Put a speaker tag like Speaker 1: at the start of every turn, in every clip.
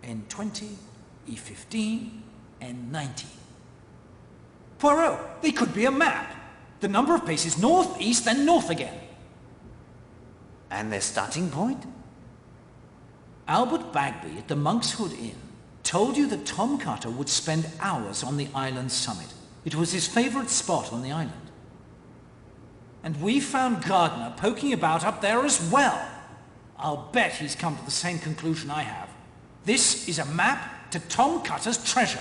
Speaker 1: N20, E15, N19. Poirot, they could be a map. The number of paces north, east, and north again.
Speaker 2: And their starting point?
Speaker 1: Albert Bagby at the Monk's Hood Inn told you that Tom Carter would spend hours on the island's summit. It was his favorite spot on the island. And we found Gardner poking about up there as well. I'll bet he's come to the same conclusion I have. This is a map to Tom Carter's treasure.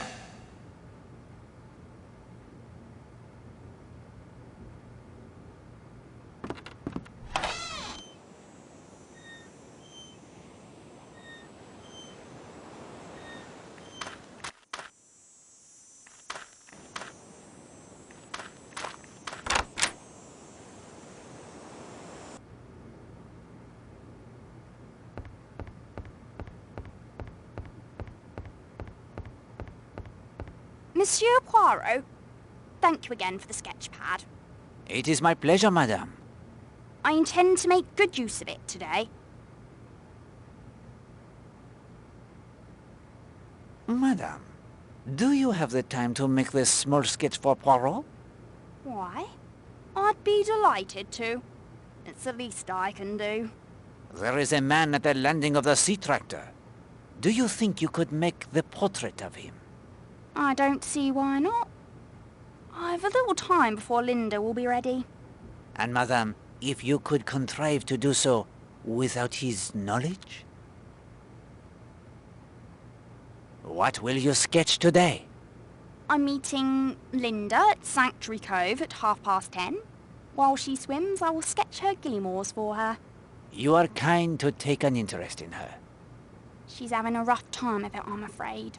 Speaker 3: Monsieur Poirot, thank you again for the sketch pad.
Speaker 2: It is my pleasure, madame.
Speaker 3: I intend to make good use of it today.
Speaker 2: Madame, do you have the time to make this small sketch for Poirot?
Speaker 3: Why? I'd be delighted to. It's the least I can do.
Speaker 2: There is a man at the landing of the sea tractor. Do you think you could make the portrait of him?
Speaker 3: I don't see why not. I've a little time before Linda will be ready.
Speaker 2: And madame, if you could contrive to do so without his knowledge? What will you sketch today?
Speaker 3: I'm meeting Linda at Sanctuary Cove at 10:30. While she swims, I will sketch her guillemots for her.
Speaker 2: You are kind to take an interest in her.
Speaker 3: She's having a rough time of it, I'm afraid.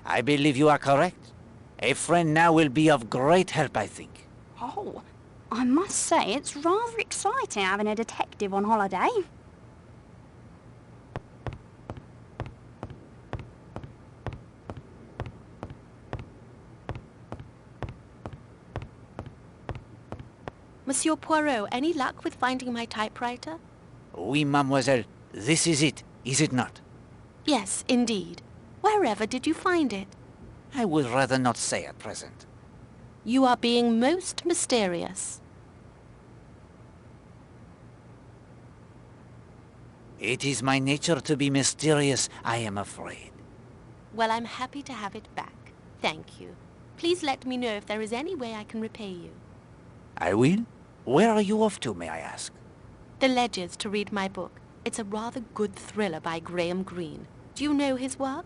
Speaker 2: I believe you are correct. A friend now will be of great help, I think.
Speaker 3: Oh, I must say it's rather exciting having a detective on holiday.
Speaker 4: Monsieur Poirot, any luck with finding my typewriter?
Speaker 2: Oui, mademoiselle. This is it, is it not?
Speaker 4: Yes, indeed. Wherever did you find it?
Speaker 2: I would rather not say at present.
Speaker 4: You are being most mysterious.
Speaker 2: It is my nature to be mysterious, I am afraid.
Speaker 4: Well, I'm happy to have it back. Thank you. Please let me know if there is any way I can repay you.
Speaker 2: I will. Where are you off to, may I ask?
Speaker 4: The Ledgers to read my book. It's a rather good thriller by Graham Greene. Do you know his work?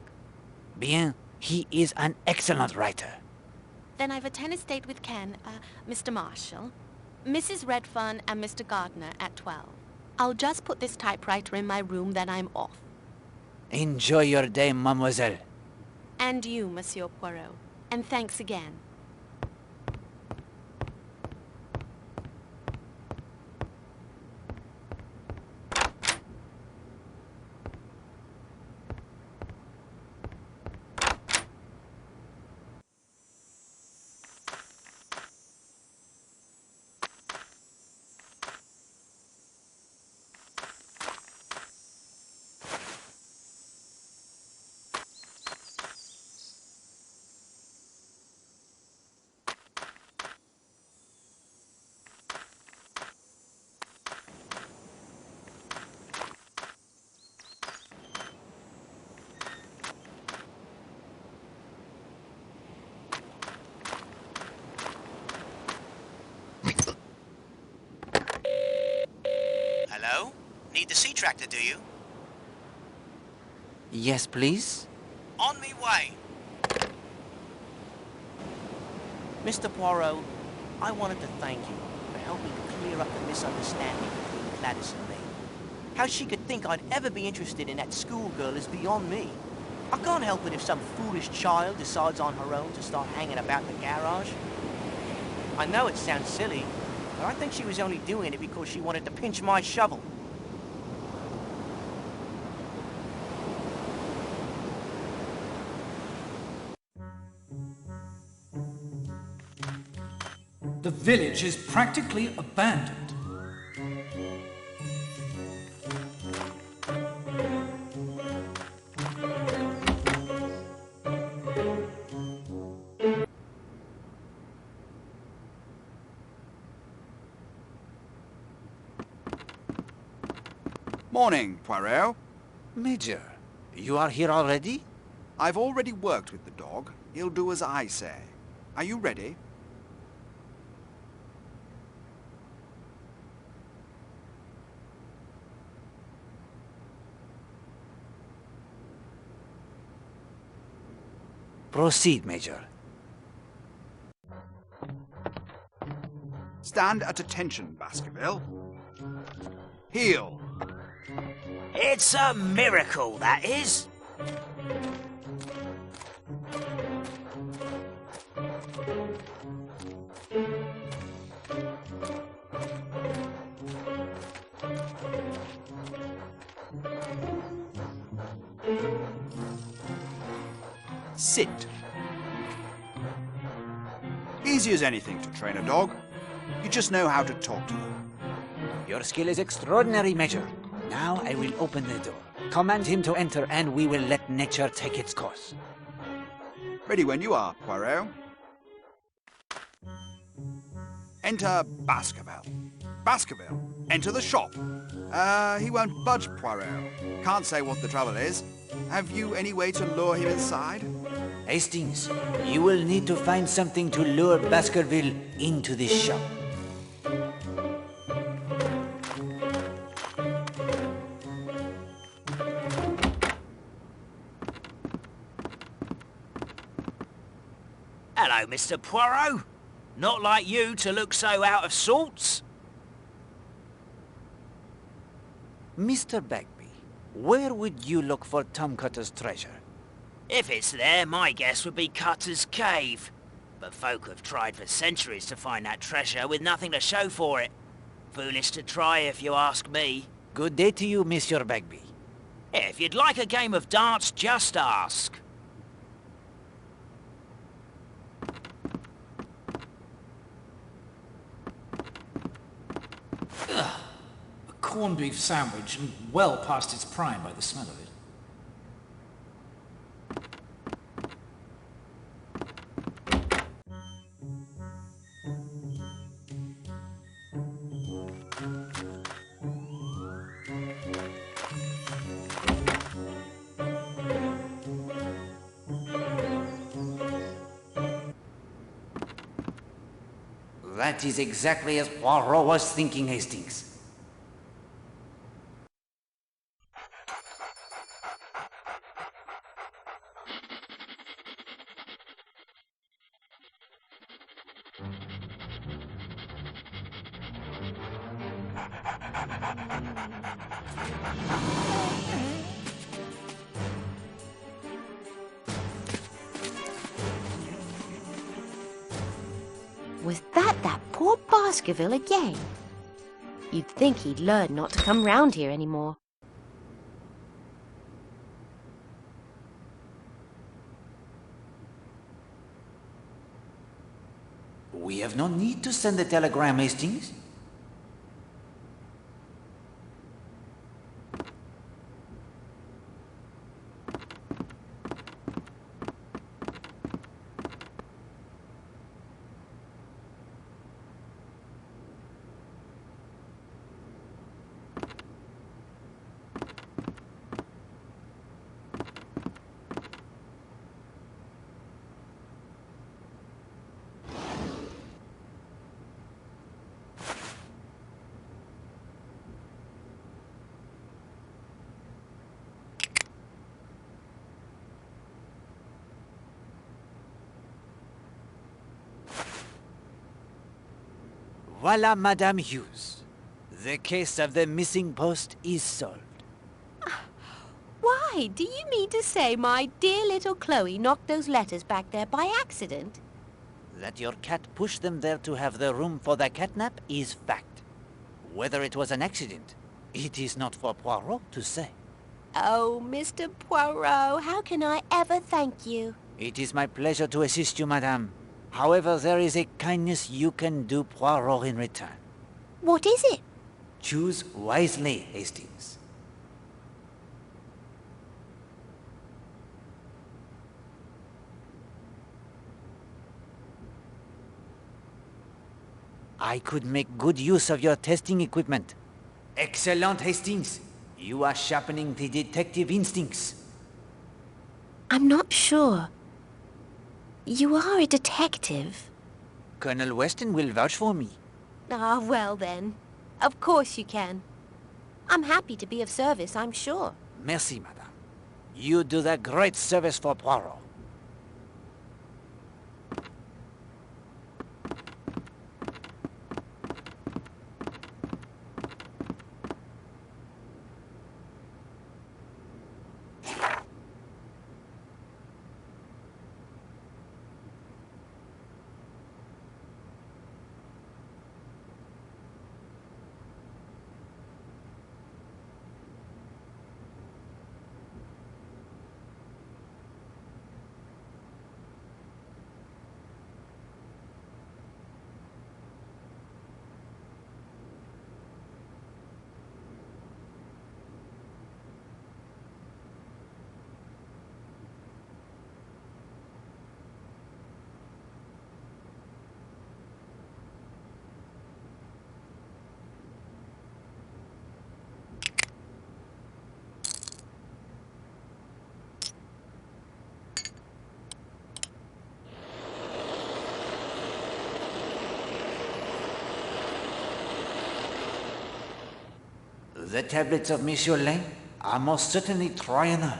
Speaker 2: Bien. He is an excellent writer.
Speaker 4: Then I've a tennis date with Ken, Mr. Marshall, Mrs. Redfern and Mr. Gardner at 12. I'll just put this typewriter in my room, then I'm off.
Speaker 2: Enjoy your day, mademoiselle.
Speaker 4: And you, Monsieur Poirot. And thanks again.
Speaker 5: Hello? Need the sea tractor, do you?
Speaker 2: Yes, please?
Speaker 5: On me way.
Speaker 6: Mr. Poirot, I wanted to thank you for helping clear up the misunderstanding between Gladys and me. How she could think I'd ever be interested in that schoolgirl is beyond me. I can't help it if some foolish child decides on her own to start hanging about the garage. I know it sounds silly, but I think she was only doing it because she wanted to pinch my shovel.
Speaker 1: The village is practically abandoned.
Speaker 7: Morning, Poirot.
Speaker 2: Major, you are here already?
Speaker 7: I've already worked with the dog. He'll do as I say. Are you ready?
Speaker 2: Proceed, Major.
Speaker 7: Stand at attention, Baskerville. Heel.
Speaker 5: It's a miracle, that is.
Speaker 7: Sit. Easy as anything to train a dog. You just know how to talk to them.
Speaker 2: Your skill is extraordinary, Major. Now I will open the door. Command him to enter, and we will let nature take its course.
Speaker 7: Ready when you are, Poirot. Enter Baskerville. Baskerville, enter the shop. He won't budge, Poirot. Can't say what the trouble is. Have you any way to lure him inside?
Speaker 2: Hastings, you will need to find something to lure Baskerville into this shop.
Speaker 5: Hello, Mr. Poirot. Not like you to look so out of sorts.
Speaker 2: Mr. Bagby, where would you look for Tom Cutter's treasure?
Speaker 5: If it's there, my guess would be Cutter's Cave. But folk have tried for centuries to find that treasure with nothing to show for it. Foolish to try, if you ask me.
Speaker 2: Good day to you, Monsieur Bagby.
Speaker 5: Yeah, if you'd like a game of darts, just ask.
Speaker 1: A corned beef sandwich, and well past its prime by the smell of it.
Speaker 2: That is exactly as Poirot was thinking, Hastings.
Speaker 8: Was that poor Baskerville again? You'd think he'd learn not to come round here anymore.
Speaker 2: We have no need to send a telegram, Hastings. Voila, Madame Hughes. The case of the missing post is solved.
Speaker 8: Why, do you mean to say my dear little Chloe knocked those letters back there by accident?
Speaker 2: That your cat pushed them there to have the room for the catnap is fact. Whether it was an accident, it is not for Poirot to say.
Speaker 8: Oh, Mr. Poirot, how can I ever thank you?
Speaker 2: It is my pleasure to assist you, Madame. However, there is a kindness you can do Poirot in return.
Speaker 8: What is it?
Speaker 2: Choose wisely, Hastings. I could make good use of your testing equipment. Excellent, Hastings. You are sharpening the detective instincts.
Speaker 8: I'm not sure. You are a detective.
Speaker 2: Colonel Weston will vouch for me.
Speaker 8: Ah, well then. Of course you can. I'm happy to be of service, I'm sure.
Speaker 2: Merci, madame. You do that great service for Poirot. The tablets of Monsieur Lane are most certainly Troyaner.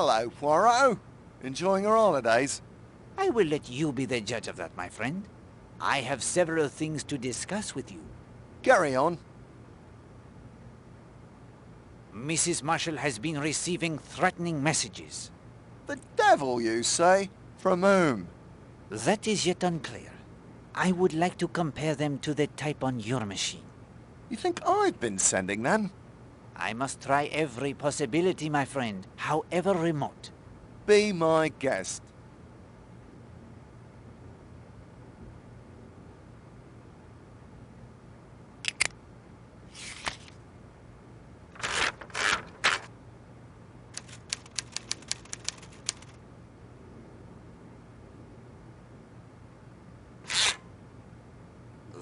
Speaker 9: Hello, Poirot. Enjoying your holidays?
Speaker 2: I will let you be the judge of that, my friend. I have several things to discuss with you.
Speaker 9: Carry on.
Speaker 2: Mrs. Marshall has been receiving threatening messages.
Speaker 9: The devil, you say? From whom?
Speaker 2: That is yet unclear. I would like to compare them to the type on your machine.
Speaker 9: You think I've been sending them?
Speaker 2: I must try every possibility, my friend, however remote.
Speaker 9: Be my guest.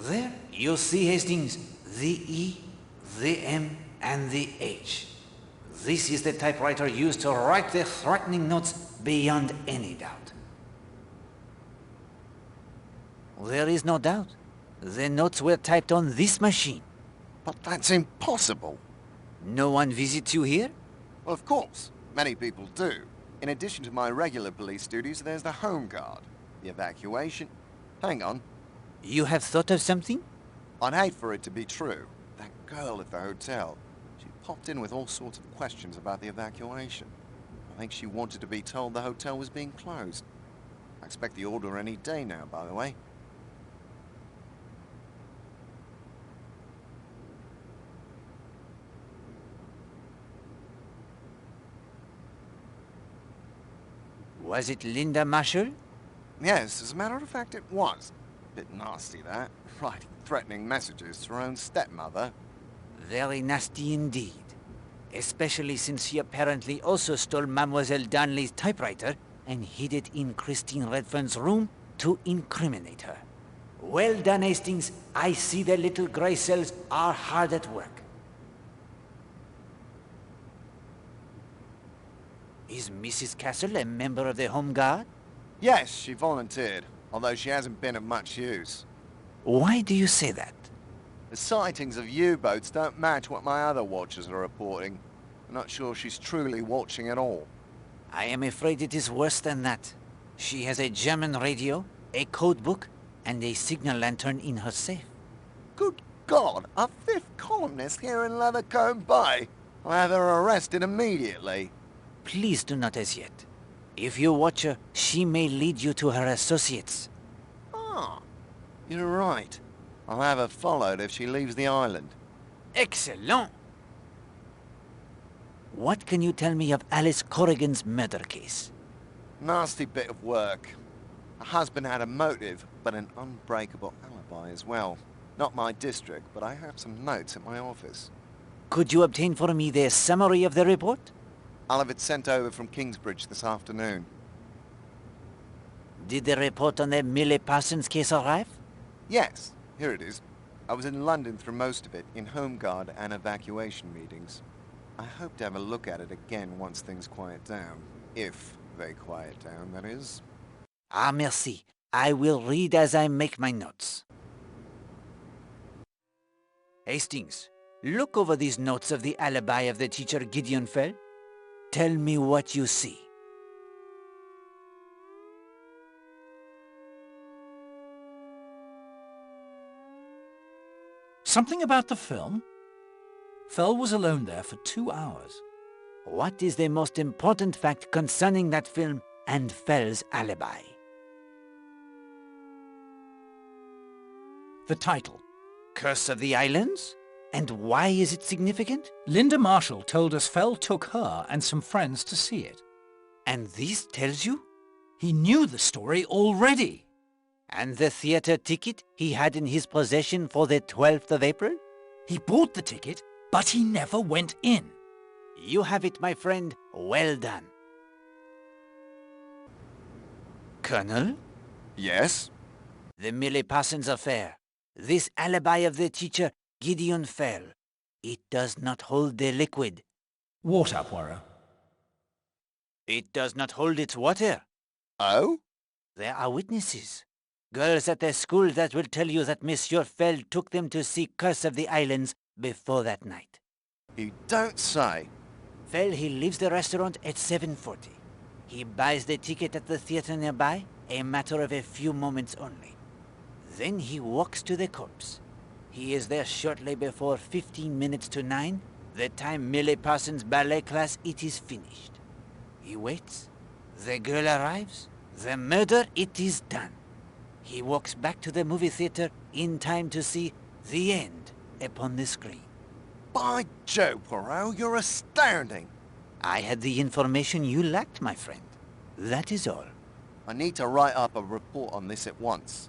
Speaker 2: There, you see, Hastings, the E, the M, and the H. This is the typewriter used to write the threatening notes beyond any doubt. There is no doubt. The notes were typed on this machine.
Speaker 9: But that's impossible.
Speaker 2: No one visits you here?
Speaker 9: Well, of course. Many people do. In addition to my regular police duties, there's the Home Guard, the evacuation. Hang on.
Speaker 2: You have thought of something?
Speaker 9: I'd hate for it to be true. That girl at the hotel. She popped in with all sorts of questions about the evacuation. I think she wanted to be told the hotel was being closed. I expect the order any day now, by the way.
Speaker 2: Was it Linda Marshall?
Speaker 9: Yes, as a matter of fact, it was. Bit nasty, that. Writing threatening messages to her own stepmother.
Speaker 2: Very nasty indeed. Especially since she apparently also stole Mademoiselle Darnley's typewriter and hid it in Christine Redfern's room to incriminate her. Well done, Hastings. I see the little grey cells are hard at work. Is Mrs. Castle a member of the Home Guard?
Speaker 9: Yes, she volunteered, although she hasn't been of much use.
Speaker 2: Why do you say that?
Speaker 9: The sightings of U-boats don't match what my other watchers are reporting. I'm not sure she's truly watching at all.
Speaker 2: I am afraid it is worse than that. She has a German radio, a code book, and a signal lantern in her safe.
Speaker 9: Good God, a fifth columnist here in Leathercombe Bay? I'll have her arrested immediately.
Speaker 2: Please do not as yet. If you watch her, she may lead you to her associates.
Speaker 9: Ah, you're right. I'll have her followed if she leaves the island.
Speaker 2: Excellent! What can you tell me of Alice Corrigan's murder case?
Speaker 9: Nasty bit of work. Her husband had a motive, but an unbreakable alibi as well. Not my district, but I have some notes at my office.
Speaker 2: Could you obtain for me the summary of the report?
Speaker 9: I'll have it sent over from Kingsbridge this afternoon.
Speaker 2: Did the report on the Millie Parsons case arrive?
Speaker 9: Yes, here it is. I was in London through most of it, in Home Guard and evacuation meetings. I hope to have a look at it again once things quiet down. If they quiet down, that is.
Speaker 2: Ah, merci. I will read as I make my notes. Hastings, look over these notes of the alibi of the teacher Gideon Fell. Tell me what you see.
Speaker 1: Something about the film? Fell was alone there for 2 hours.
Speaker 2: What is the most important fact concerning that film and Fell's alibi?
Speaker 1: The title.
Speaker 2: Curse of the Islands? And why is it significant?
Speaker 1: Linda Marshall told us Fell took her and some friends to see it.
Speaker 2: And this tells you?
Speaker 1: He knew the story already.
Speaker 2: And the theater ticket he had in his possession for the 12th of April?
Speaker 1: He bought the ticket, but he never went in.
Speaker 2: You have it, my friend. Well done. Colonel?
Speaker 9: Yes?
Speaker 2: The Millie Parsons affair. This alibi of the teacher, Gideon Fell. It does not hold the liquid.
Speaker 1: Water, Poirot.
Speaker 2: It does not hold its water.
Speaker 9: Oh?
Speaker 2: There are witnesses. Girls at the school that will tell you that Monsieur Fell took them to see Curse of the Islands before that night.
Speaker 9: You don't say.
Speaker 2: Fell, he leaves the restaurant at 7:40. He buys the ticket at the theater nearby, a matter of a few moments only. Then he walks to the corpse. He is there shortly before 15 minutes to 9, the time Millie Parsons' ballet class it is finished. He waits. The girl arrives. The murder, it is done. He walks back to the movie theater in time to see the end upon the screen.
Speaker 9: By Joe, Poirot, you're astounding.
Speaker 2: I had the information you lacked, my friend. That is all.
Speaker 9: I need to write up a report on this at once.